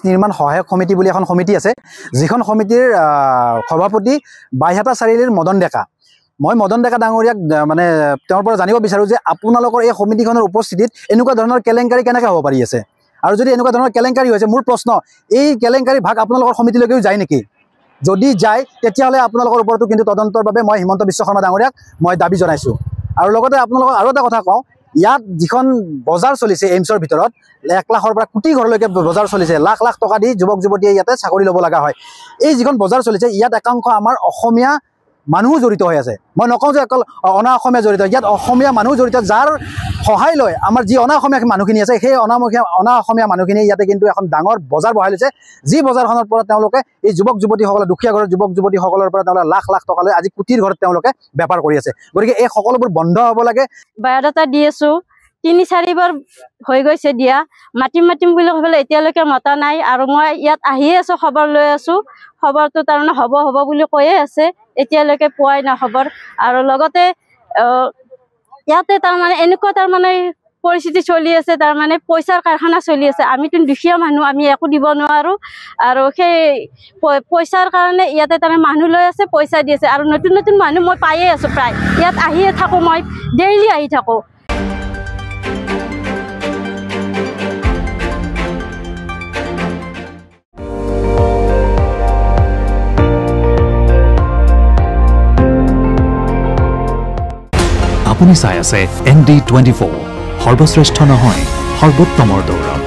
নিৰ্মাণ সহায়ক সমিতি বুলি এখন সমিতি আছে, যিখন সমিতিৰ সভাপতি বাইহাটা চাৰিআলিৰ মদন ডেকা। মই মদন ডেকা ডাঙৰীয়াক মানে তেওঁৰ পৰা জানিব বিচাৰোঁ যে আপোনালোকৰ এই সমিতিখনৰ উপস্থিতিত এনেকুৱা ধৰণৰ কেলেংকাৰী কেনেকৈ হ'ব পাৰি আছে, আৰু যদি এনেকুৱা ধৰণৰ কেলেংকাৰী হৈছে, মোৰ প্ৰশ্ন এই কেলেংকাৰী ভাগ আপোনালোকৰ সমিতিলৈকেও যায় নেকি? যদি যায় তেতিয়াহ'লে আপোনালোকৰ ওপৰতো কিন্তু তদন্তৰ বাবে মই হিমন্ত বিশ্ব শৰ্মা ডাঙৰীয়াক মই দাবী জনাইছোঁ। আৰু লগতে আপোনালোকক আৰু এটা কথা কওঁ, ইয়াত যিখন বজাৰ চলিছে এইমছৰ ভিতৰত 1 লাখৰ পৰা কোটি ঘৰলৈকে বজাৰ চলিছে, লাখ লাখ টকা দি যুৱক যুৱতীয়ে ইয়াতে চাকৰি ল'ব লগা হয়। এই যিখন বজাৰ চলিছে ইয়াত একাংশ আমাৰ অসমীয়া মানুহ জড়িত হৈ আছে। মই নকওঁ যে অকল অনা অসমীয়া জড়িত, ইয়াত অসমীয়া মানুহ জড়িত, যাৰ সহায় লয় আমাৰ যি অনা অসমীয়া মানুহখিনি আছে, সেই অনা অসমীয়া মানুহখিনি ইয়াতে কিন্তু এখন ডাঙৰ বজাৰ বহাই লৈছে, যি বজাৰখনৰ পৰা তেওঁলোকে এই যুৱক যুৱতীসকলে, দুখীয়া ঘৰৰ যুৱক যুৱতীসকলৰ পৰা তেওঁলোকে লাখ লাখ টকা লৈ আজি কোটিৰ ঘৰত তেওঁলোকে বেপাৰ কৰি আছে। গতিকে এই সকলোবোৰ বন্ধ হ'ব লাগে। বায়'ডাটা দি আছোঁ, 3-4 বাৰ হৈ গৈছে দিয়া, মাতিম বুলি ক'লে এতিয়ালৈকে মতা নাই। আৰু মই ইয়াত আহিয়ে আছোঁ, খবৰ লৈ আছোঁ, খবৰটো তাৰমানে হ'ব বুলি কৈয়ে আছে, এতিয়ালৈকে পোৱাই নাই খবৰ। আৰু লগতে ইয়াতে তাৰমানে এনেকুৱা তাৰমানে পৰিস্থিতি চলি আছে, তাৰমানে পইচাৰ কাৰখানা চলি আছে। আমিতো দুখীয়া মানুহ, আমি একো দিব নোৱাৰোঁ। আৰু সেই পইচাৰ কাৰণে ইয়াতে তাৰমানে মানুহ লৈ আছে, পইচা দি আছে। আৰু নতুন নতুন মানুহ মই পায়ে আছোঁ, প্ৰায় ইয়াত আহিয়ে থাকোঁ, মই ডেইলি আহি থাকোঁ। আপুনি চাই আছে ND24, সৰ্বশ্ৰেষ্ঠ নহয় সৰ্বোত্তমৰ দৌৰত।